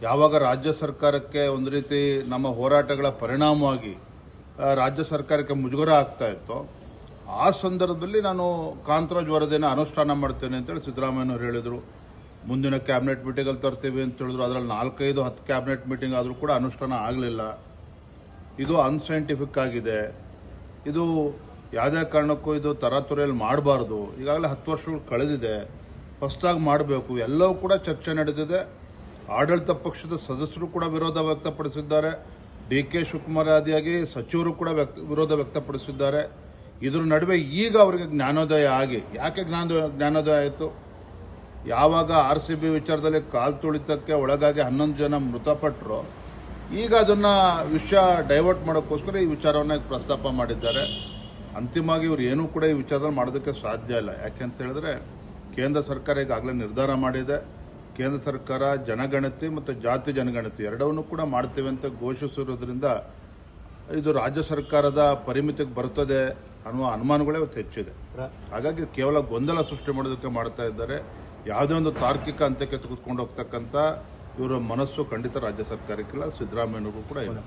ಯಾವಾಗ ರಾಜ್ಯ ಸರ್ಕಾರಕ್ಕೆ ಒಂದು ರೀತಿ ನಮ್ಮ ಹೋರಾಟಗಳ ಪರಿಣಾಮವಾಗಿ ರಾಜ್ಯ ಸರ್ಕಾರಕ್ಕೆ ಮುಜುಗರ ಆಗ್ತಾ ಇತ್ತು, ಆ ಸಂದರ್ಭದಲ್ಲಿ ನಾನು ಕಾಂತರಾಜ್ ವರದಿಯನ್ನು ಅನುಷ್ಠಾನ ಮಾಡ್ತೇನೆ ಅಂತೇಳಿ ಸಿದ್ದರಾಮಯ್ಯನವರು ಹೇಳಿದರು. ಮುಂದಿನ ಕ್ಯಾಬಿನೆಟ್ ಮೀಟಿಂಗಲ್ಲಿ ತರ್ತೀವಿ ಅಂತ ಹೇಳಿದ್ರು. ಅದರಲ್ಲಿ 4-5-10 ಕ್ಯಾಬಿನೆಟ್ ಮೀಟಿಂಗ್ ಆದರೂ ಕೂಡ ಅನುಷ್ಠಾನ ಆಗಲಿಲ್ಲ. ಇದು ಅನ್ಸೈಂಟಿಫಿಕ್ ಆಗಿದೆ. ಇದು ಯಾವುದೇ ಕಾರಣಕ್ಕೂ ಇದು ತರಾತುರಿಯಲ್ಲಿ ಮಾಡಬಾರ್ದು. ಈಗಾಗಲೇ 10 ವರ್ಷಗಳು ಕಳೆದಿದೆ, ಹೊಸದಾಗಿ ಮಾಡಬೇಕು. ಎಲ್ಲವೂ ಕೂಡ ಚರ್ಚೆ ನಡೆದಿದೆ. ಆಡಳಿತ ಪಕ್ಷದ ಸದಸ್ಯರು ಕೂಡ ವಿರೋಧ ವ್ಯಕ್ತಪಡಿಸಿದ್ದಾರೆ. DK ಶಿವಕುಮಾರ್ ಆದಿಯಾಗಿ ಸಚಿವರು ಕೂಡ ವಿರೋಧ ವ್ಯಕ್ತಪಡಿಸಿದ್ದಾರೆ. ಇದರ ನಡುವೆ ಈಗ ಅವರಿಗೆ ಜ್ಞಾನೋದಯ ಆಗಿ, ಯಾಕೆ ಜ್ಞಾನೋದಯ ಆಯಿತು? ಯಾವಾಗ RCB ವಿಚಾರದಲ್ಲಿ ಕಾಲ್ ತುಳಿತಕ್ಕೆ ಒಳಗಾಗಿ 11 ಜನ ಮೃತಪಟ್ಟರು, ಈಗ ಅದನ್ನು ವಿಷಯ ಡೈವರ್ಟ್ ಮಾಡೋಕ್ಕೋಸ್ಕರ ಈ ವಿಚಾರವನ್ನು ಪ್ರಸ್ತಾಪ ಮಾಡಿದ್ದಾರೆ. ಅಂತಿಮವಾಗಿ ಇವರು ಏನೂ ಕೂಡ ಈ ವಿಚಾರದಲ್ಲಿ ಮಾಡೋದಕ್ಕೆ ಸಾಧ್ಯ ಇಲ್ಲ. ಯಾಕೆಂತ ಹೇಳಿದ್ರೆ ಕೇಂದ್ರ ಸರ್ಕಾರ ಈಗಾಗಲೇ ನಿರ್ಧಾರ ಮಾಡಿದೆ. ಕೇಂದ್ರ ಸರ್ಕಾರ ಜನಗಣತಿ ಮತ್ತು ಜಾತಿ ಜನಗಣತಿ ಎರಡವನ್ನೂ ಕೂಡ ಮಾಡ್ತೇವೆ ಅಂತ ಘೋಷಿಸಿರೋದ್ರಿಂದ ಇದು ರಾಜ್ಯ ಸರ್ಕಾರದ ಪರಿಮಿತಿಗೆ ಬರುತ್ತದೆ ಅನ್ನುವ ಅನುಮಾನಗಳೇ ಇವತ್ತು ಹೆಚ್ಚಿದೆ. ಹಾಗಾಗಿ ಕೇವಲ ಗೊಂದಲ ಸೃಷ್ಟಿ ಮಾಡೋದಕ್ಕೆ ಮಾಡ್ತಾ ಇದ್ದಾರೆ. ಯಾವುದೇ ಒಂದು ತಾರ್ಕಿಕ ಅಂತ್ಯಕ್ಕೆ ತೆಗೆದುಕೊಂಡು ಹೋಗ್ತಕ್ಕಂಥ ಇವರ ಮನಸ್ಸು ಖಂಡಿತ ರಾಜ್ಯ ಸರ್ಕಾರಕ್ಕಿಲ್ಲ, ಸಿದ್ದರಾಮಯ್ಯನವರು ಕೂಡ ಇಲ್ಲ.